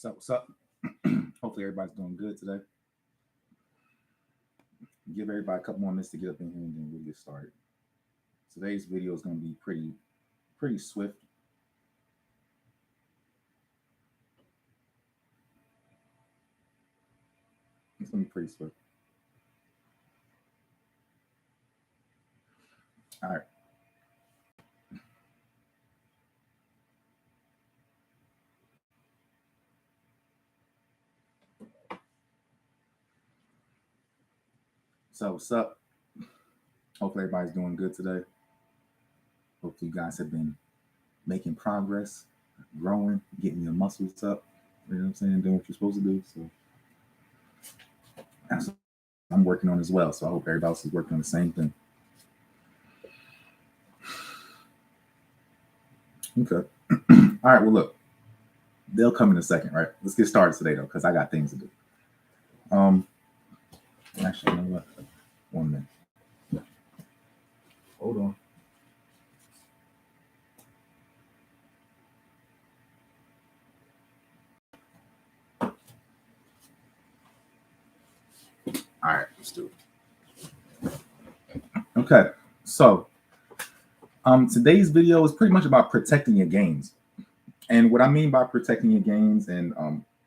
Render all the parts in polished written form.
What's up? Hopefully everybody's doing good today. Give everybody a couple more minutes to get up in here and then we'll get started. Today's video is going to be pretty swift. It's going to be pretty swift. All right. So what's up? Hopefully everybody's doing good today. Hopefully you guys have been making progress, growing, getting your muscles up. You know what I'm saying? Doing what you're supposed to do. So that's what I'm working on as well. So I hope everybody else is working on the same thing. Okay. All right. Well, look, they'll come in a second, right? Let's get started today though, because I got things to do. Actually, you know what? 1 minute. Hold on. All right, let's do it. Okay, so today's video is pretty much about protecting your gains. And what I mean by protecting your gains and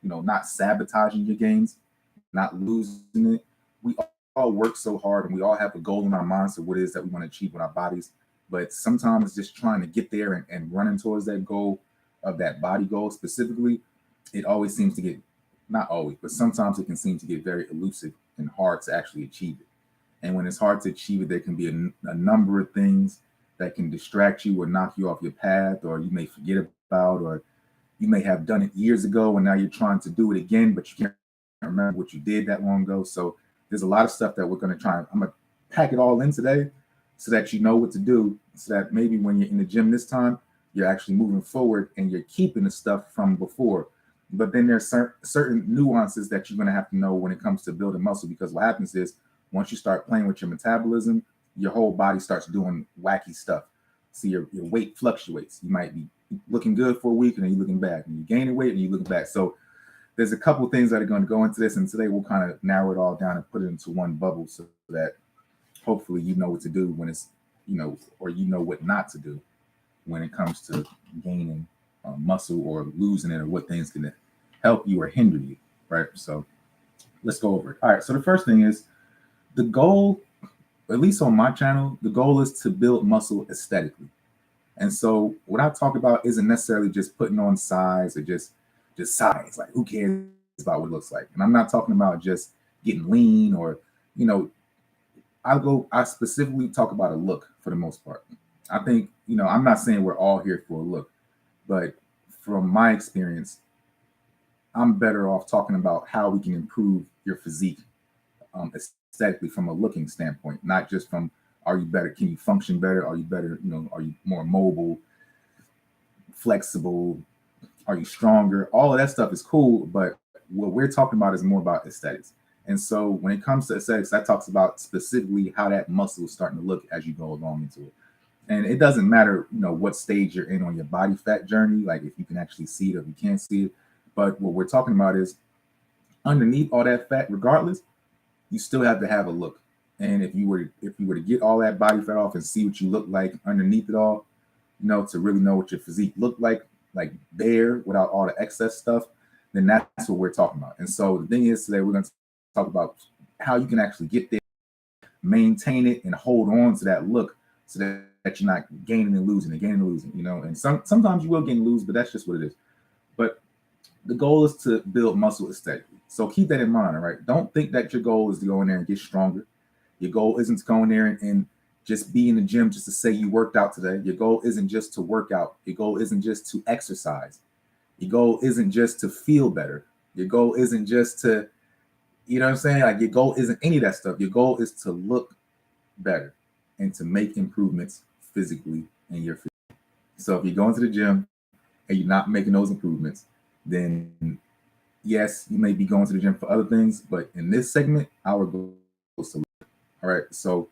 not sabotaging your gains, not losing it. We all work so hard and we all have a goal in our minds of what it is that we want to achieve with our bodies. But sometimes just trying to get there and running towards that goal of that body goal specifically, it always seems to get, not always, but sometimes it can seem to get very elusive and hard to actually achieve it. And when it's hard to achieve it, there can be a number of things that can distract you or knock you off your path, or you may forget about, or you may have done it years ago and now you're trying to do it again, but you can't remember what you did that long ago. So there's a lot of stuff that we're going to try. I'm going to pack it all in today so that you know what to do, so that maybe when you're in the gym this time, you're actually moving forward and you're keeping the stuff from before. But then there's certain nuances that you're going to have to know when it comes to building muscle, because what happens is once you start playing with your metabolism, your whole body starts doing wacky stuff. So your weight fluctuates. You might be looking good for a week and then you're looking bad, and you're gaining weight and you're looking back. So there's a couple of things that are going to go into this, and today we'll kind of narrow it all down and put it into one bubble so that hopefully you know what to do when it's, or you know what not to do when it comes to gaining muscle or losing it, or what things can help you or hinder you, right? So let's go over it. All right, so the first thing is the goal, at least on my channel, the goal is to build muscle aesthetically. And so what I talk about isn't necessarily just putting on size or just size. Like, who cares about what it looks like? And I'm not talking about just getting lean or, I specifically talk about a look for the most part. I think, I'm not saying we're all here for a look, but from my experience, I'm better off talking about how we can improve your physique aesthetically from a looking standpoint, not just from, are you better? Can you function better? Are you better? Are you more mobile, flexible? Are you stronger? All of that stuff is cool, but what we're talking about is more about aesthetics. And so when it comes to aesthetics, that talks about specifically how that muscle is starting to look as you go along into it. And it doesn't matter, what stage you're in on your body fat journey, like if you can actually see it or if you can't see it. But what we're talking about is underneath all that fat, regardless, you still have to have a look. And if you were to get all that body fat off and see what you look like underneath it all, to really know what your physique looked like bare without all the excess stuff, then that's what we're talking about. And so the thing is, today we're going to talk about how you can actually get there, maintain it, and hold on to that look so that you're not gaining and losing, and sometimes you will gain and lose, but that's just what it is. But the goal is to build muscle aesthetically. So keep that in mind, all right? Don't think that your goal is to go in there and get stronger. Your goal isn't to go in there and just be in the gym just to say you worked out today. Your goal isn't just to work out. Your goal isn't just to exercise. Your goal isn't just to feel better. Your goal isn't just to, like, your goal isn't any of that stuff. Your goal is to look better and to make improvements physically in your physique. So if you're going to the gym and you're not making those improvements, then yes, you may be going to the gym for other things, but in this segment, our goal is to look. All right. So,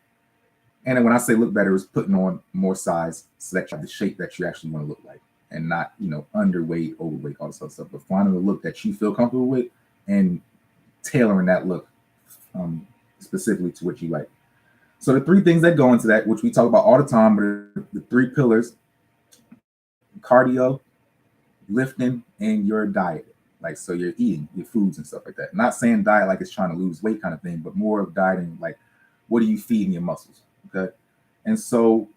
and then when I say look better, it's putting on more size so that you have the shape that you actually want to look like. and not, underweight, overweight, all this other stuff, but finding a look that you feel comfortable with and tailoring that look specifically to what you like. So the three things that go into that, which we talk about all the time, are the three pillars: cardio, lifting, and your diet. Like, so you're eating your foods and stuff like that. Not saying diet like it's trying to lose weight kind of thing, but more of dieting like, what are you feeding your muscles? Okay. And so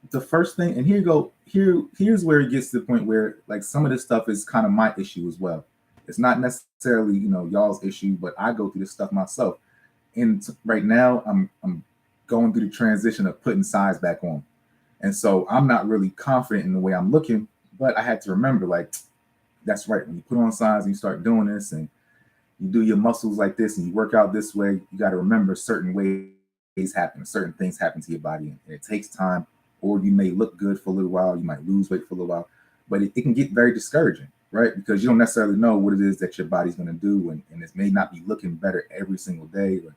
the first thing, and here's where it gets to the point where like some of this stuff is kind of my issue as well. It's not necessarily, y'all's issue, but I go through this stuff myself. And right now I'm going through the transition of putting size back on. And so I'm not really confident in the way I'm looking, but I had to remember, like, that's right. When you put on size and you start doing this and you do your muscles like this and you work out this way, you got to remember certain ways happen, certain things happen to your body, and it takes time. Or you may look good for a little while, you might lose weight for a little while, but it can get very discouraging, right? Because you don't necessarily know what it is that your body's going to do, and it may not be looking better every single day. Or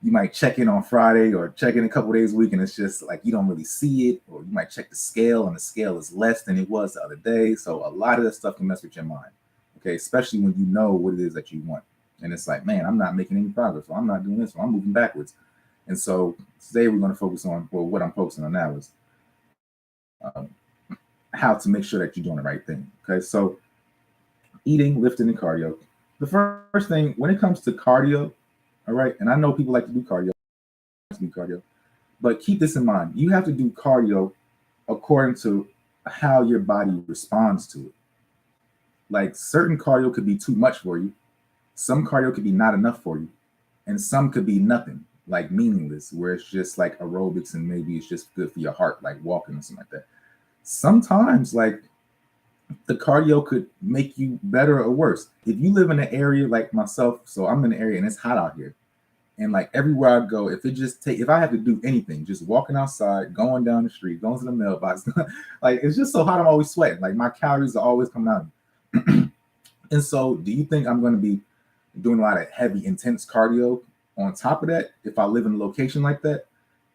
you might check in on Friday or check in a couple days a week, and it's just like you don't really see it. Or you might check the scale, and the scale is less than it was the other day. So a lot of that stuff can mess with your mind, okay? Especially when you know what it is that you want, and it's like, man, I'm not making any progress, so I'm not doing this, so I'm moving backwards. And so today we're going to focus on, well, what I'm focusing on now is how to make sure that you're doing the right thing. Okay, so eating, lifting, and cardio. The first thing, when it comes to cardio, all right, and I know people like to do cardio, but keep this in mind. You have to do cardio according to how your body responds to it. Like, certain cardio could be too much for you. Some cardio could be not enough for you. And some could be nothing, like meaningless, where it's just like aerobics and maybe it's just good for your heart, like walking or something like that. Sometimes, like, the cardio could make you better or worse. If you live in an area like myself, so I'm in an area and it's hot out here, and like everywhere I go, if I have to do anything, just walking outside, going down the street, going to the mailbox, like, it's just so hot, I'm always sweating. Like, my calories are always coming out. And so, do you think I'm going to be doing a lot of heavy, intense cardio on top of that if I live in a location like that?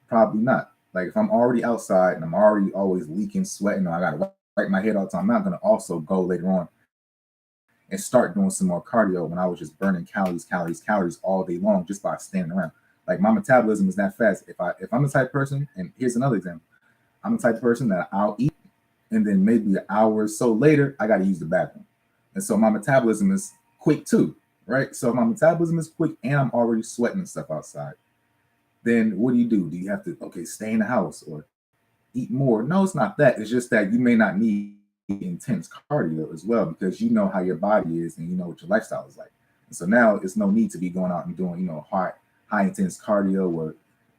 Probably not. Like, if I'm already outside and I'm already always leaking, sweating, or I gotta wipe my head all the time, I'm not gonna also go later on and start doing some more cardio when I was just burning calories all day long just by standing around. Like, my metabolism is that fast. If I'm the type of person, and here's another example, I'm the type of person that I'll eat and then maybe an hour or so later I gotta use the bathroom. And so my metabolism is quick too, right? So if my metabolism is quick and I'm already sweating and stuff outside, then what do? Do you have to, okay, stay in the house or eat more? No, it's not that. It's just that you may not need intense cardio as well, because you know how your body is and you know what your lifestyle is like. And so now it's no need to be going out and doing, high intense cardio or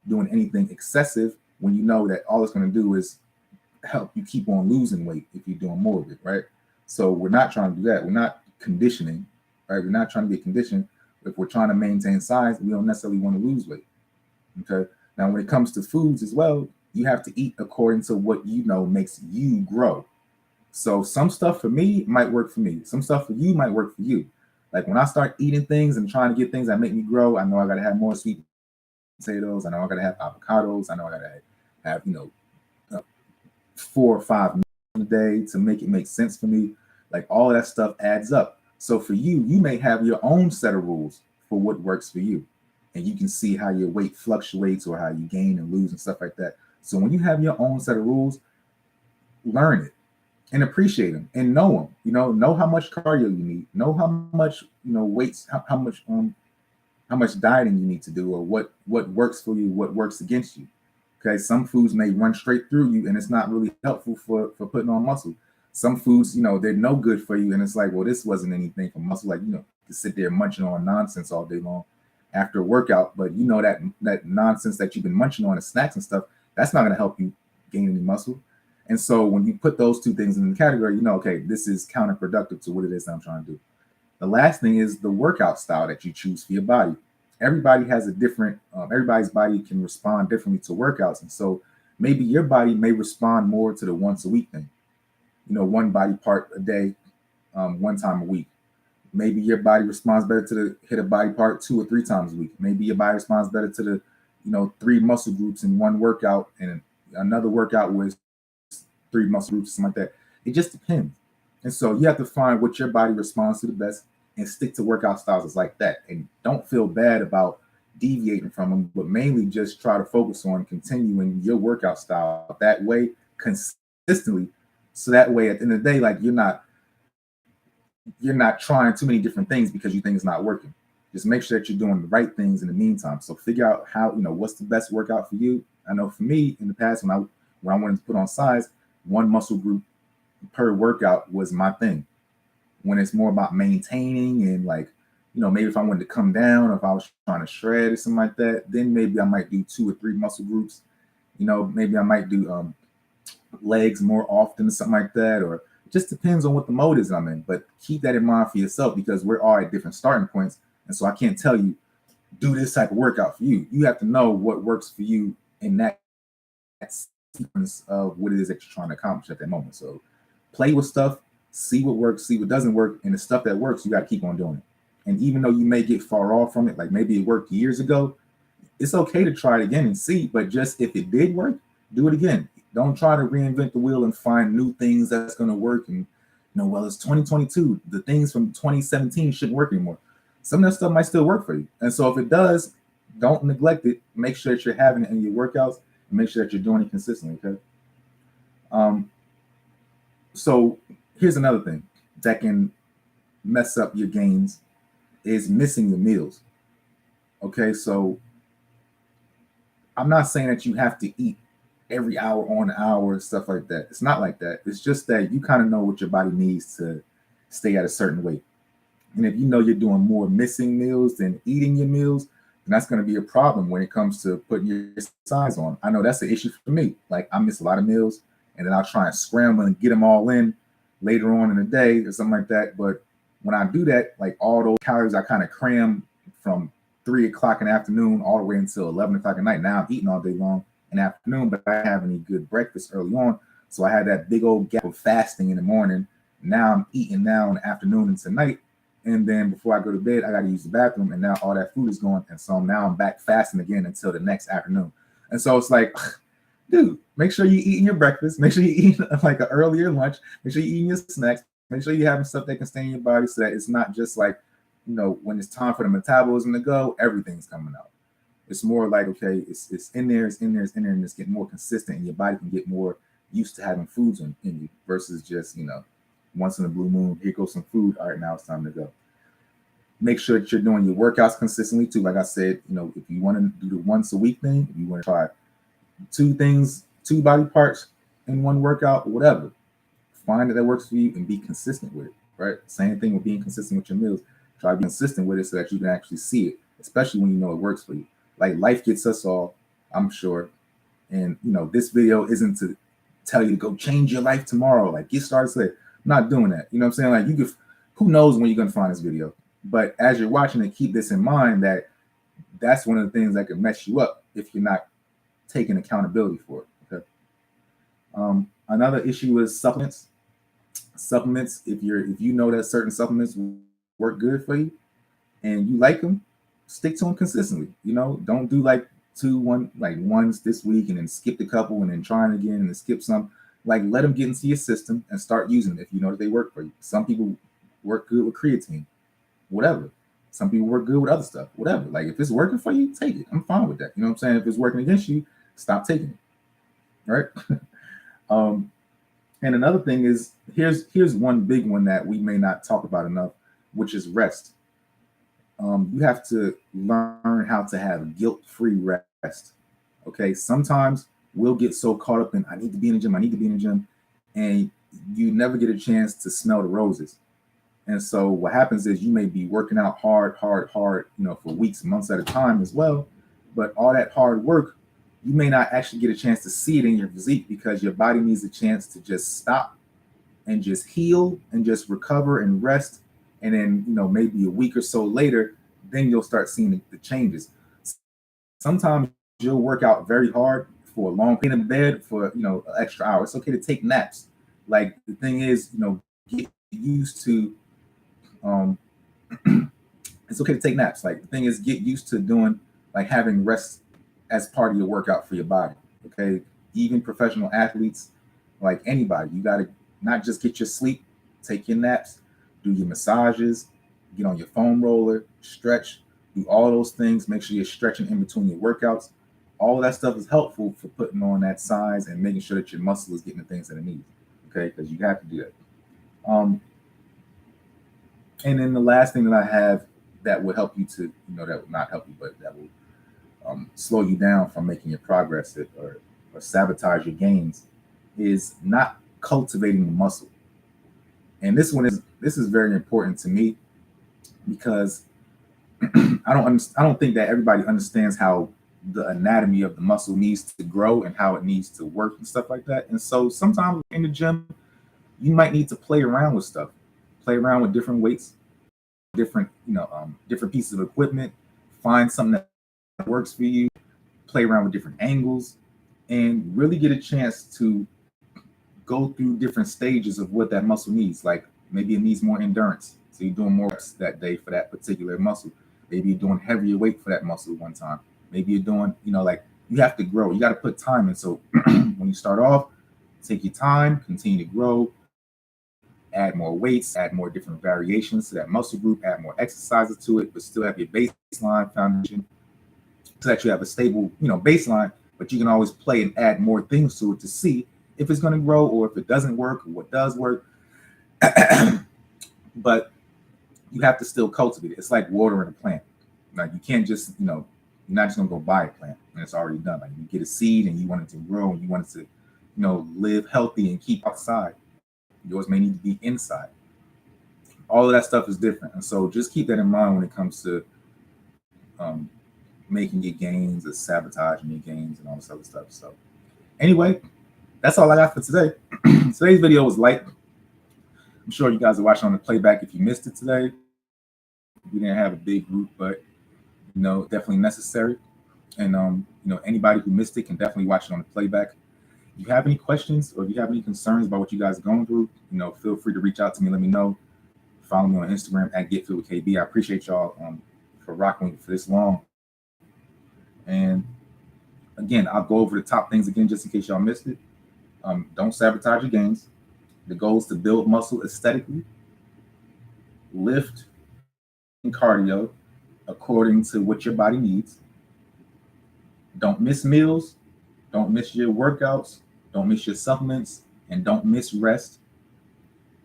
doing anything excessive when you know that all it's going to do is help you keep on losing weight if you're doing more of it, right? So we're not trying to do that. We're not conditioning, right? We're not trying to get conditioned. If we're trying to maintain size, we don't necessarily want to lose weight. Okay. Now, when it comes to foods as well, you have to eat according to what you know makes you grow. So some stuff for me might work for me. Some stuff for you might work for you. Like, when I start eating things and trying to get things that make me grow, I know I got to have more sweet potatoes. I know I got to have avocados. I know I got to have, 4 or 5 meals a day to make it make sense for me. Like, all of that stuff adds up. So for you, you may have your own set of rules for what works for you. And you can see how your weight fluctuates or how you gain and lose and stuff like that. So when you have your own set of rules, learn it and appreciate them and know them. Know how much cardio you need. Know how much weights, how much dieting you need to do, or what works for you, what works against you. Okay, some foods may run straight through you, and it's not really helpful for putting on muscle. Some foods, they're no good for you, and it's like, well, this wasn't anything for muscle. Like, to sit there munching on nonsense all day long after a workout, but that nonsense that you've been munching on, the snacks and stuff, that's not going to help you gain any muscle. And so when you put those two things in the category, okay, this is counterproductive to what it is that I'm trying to do. The last thing is the workout style that you choose for your body. Everybody has a different, everybody's body can respond differently to workouts. And so maybe your body may respond more to the once a week thing, one body part a day, one time a week. Maybe your body responds better to hit a body part 2 or 3 times a week. Maybe your body responds better to the, 3 muscle groups in one workout, and another workout with 3 muscle groups, something like that. It just depends. And so you have to find what your body responds to the best and stick to workout styles like that. And don't feel bad about deviating from them, but mainly just try to focus on continuing your workout style that way consistently. So that way, at the end of the day, like you're not trying too many different things because you think it's not working. Just make sure that you're doing the right things in the meantime. So figure out how, what's the best workout for you. I know for me in the past, when I wanted to put on size, one muscle group per workout was my thing. When it's more about maintaining and like, maybe if I wanted to come down, or if I was trying to shred or something like that, then maybe I might do 2 or 3 muscle groups. Maybe I might do legs more often or something like that, or it just depends on what the mode is I'm in. But keep that in mind for yourself, because we're all at different starting points. And so I can't tell you, do this type of workout for you. You have to know what works for you in that sequence of what it is that you're trying to accomplish at that moment. So play with stuff, see what works, see what doesn't work, and the stuff that works, you got to keep on doing it. And even though you may get far off from it, like maybe it worked years ago, it's okay to try it again and see. But just if it did work, do it again. Don't try to reinvent the wheel and find new things that's going to work. And well, it's 2022. The things from 2017 shouldn't work anymore. Some of that stuff might still work for you. And so if it does, don't neglect it. Make sure that you're having it in your workouts, and make sure that you're doing it consistently. Okay. So here's another thing that can mess up your gains is missing your meals. Okay, so I'm not saying that you have to eat every hour on the hour and stuff like that. It's not like that. It's just that you kind of know what your body needs to stay at a certain weight. And if you know you're doing more missing meals than eating your meals, then that's going to be a problem when it comes to putting your size on. I know that's an issue for me. Like I miss a lot of meals, and then I'll try and scramble and get them all in later on in the day or something like that. But when I do that, like all those calories I kind of cram from 3 o'clock in the afternoon all the way until 11 o'clock at night. Now I'm eating all day long in the afternoon, but I don't have any good breakfast early on. So I had that big old gap of fasting in the morning. Now I'm eating now in the afternoon and tonight. And then before I go to bed, I got to use the bathroom. And now all that food is gone. And so now I'm back fasting again until the next afternoon. And so it's like, dude, make sure you're eating your breakfast. Make sure you're eating like an earlier lunch. Make sure you're eating your snacks. Make sure you're having stuff that can stay in your body, so that it's not just like, when it's time for the metabolism to go, everything's coming out. It's more like, okay, it's in there, and it's getting more consistent, and your body can get more used to having foods in you versus just, once in a blue moon, here goes some food. All right, now it's time to go. Make sure that you're doing your workouts consistently too. Like I said, if you want to do the once a week thing, if you want to try 2 body parts in one workout, whatever, find that works for you and be consistent with it, right? Same thing with being consistent with your meals. Try to be consistent with it so that you can actually see it, especially when you know it works for you. Like life gets us all, I'm sure. And, this video isn't to tell you to go change your life tomorrow. Like get started today. I'm not doing that. You know what I'm saying? Like who knows when you're going to find this video. But as you're watching it, keep this in mind, that that's one of the things that could mess you up if you're not taking accountability for it. Okay. Another issue is supplements. Supplements, if you know that certain supplements work good for you and you like them, stick to them consistently. Don't do like ones this week and then skip the couple and then trying again and then skip some. Like let them get into your system and start using them if you know that they work for you. Some people work good with creatine, whatever. Some people work good with other stuff, whatever. Like if it's working for you, take it. I'm fine with that. You know what I'm saying? If it's working against you, stop taking it. Right? And another thing is, here's one big one that we may not talk about enough, which is rest. You have to learn how to have guilt-free rest. Okay, sometimes we'll get so caught up in I need to be in the gym, and you never get a chance to smell the roses. And so what happens is you may be working out hard, for weeks, months at a time as well. But all that hard work, you may not actually get a chance to see it in your physique, because your body needs a chance to just stop and just heal and just recover and rest. And then, maybe a week or so later, then you'll start seeing the changes. Sometimes you'll work out very hard for a long period in bed for, an extra hour. It's okay to take naps. Like the thing is, get used to, it's okay to take naps. Like the thing is, get used to doing, like having rest as part of your workout for your body. Okay. Even professional athletes, like anybody, you got to not just get your sleep, take your naps, do your massages, get on your foam roller, stretch, do all those things. Make sure you're stretching in between your workouts. All of that stuff is helpful for putting on that size and making sure that your muscle is getting the things that it needs. Okay, because you have to do that. And then the last thing that I have that will help you to, that will not help you, but that will slow you down from making your progress or sabotage your gains is not cultivating the muscle. And this is very important to me because I don't think that everybody understands how the anatomy of the muscle needs to grow and how it needs to work and stuff like that. And so sometimes in the gym, you might need to play around with stuff, play around with different weights, different pieces of equipment, find something that works for you, play around with different angles, and really get a chance to go through different stages of what that muscle needs. Like maybe it needs more endurance, so you're doing more reps that day for that particular muscle. Maybe you're doing heavier weight for that muscle one time. Maybe you're doing, you have to grow. You got to put time in. So when you start off, take your time, continue to grow, add more weights, add more different variations to that muscle group, add more exercises to it, but still have your baseline foundation so that you have a stable, baseline, but you can always play and add more things to it to see if it's going to grow or if it doesn't work or what does work. But you have to still cultivate it. It's like watering a plant. Like you can't just, you're not just going to go buy a plant and it's already done. Like you get a seed and you want it to grow and you want it to, live healthy and keep outside. Yours may need to be inside. All of that stuff is different. And so just keep that in mind when it comes to making your gains or sabotaging your gains and all this other stuff. So anyway, that's all I got for today. Today's video was light. I'm sure you guys are watching on the playback if you missed it today. We didn't have a big group, but definitely necessary. And anybody who missed it can definitely watch it on the playback. If you have any questions or if you have any concerns about what you guys are going through, feel free to reach out to me. Let me know. Follow me on Instagram at GetFitWithKB. I appreciate y'all for rocking with me for this long. And again, I'll go over the top things again just in case y'all missed it. Don't sabotage your gains. The goal is to build muscle aesthetically, lift and cardio according to what your body needs. Don't miss meals. Don't miss your workouts. Don't miss your supplements. And don't miss rest.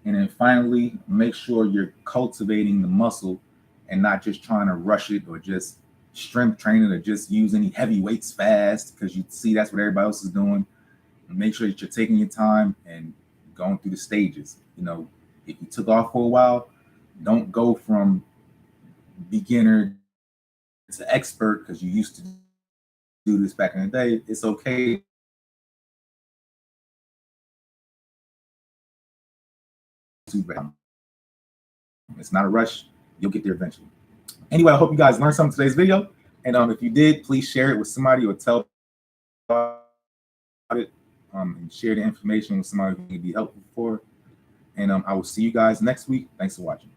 And then finally, make sure you're cultivating the muscle and not just trying to rush it or just strength training or just use any heavy weights fast because you see that's what everybody else is doing. And make sure that you're taking your time and going through the stages. If you took off for a while, don't go from beginner to expert because you used to do this back in the day. It's okay. It's not a rush. You'll get there eventually. Anyway, I hope you guys learned something today's video. And if you did, please share it with somebody or tell about it and share the information with somebody who can be helpful for. And I will see you guys next week. Thanks for watching.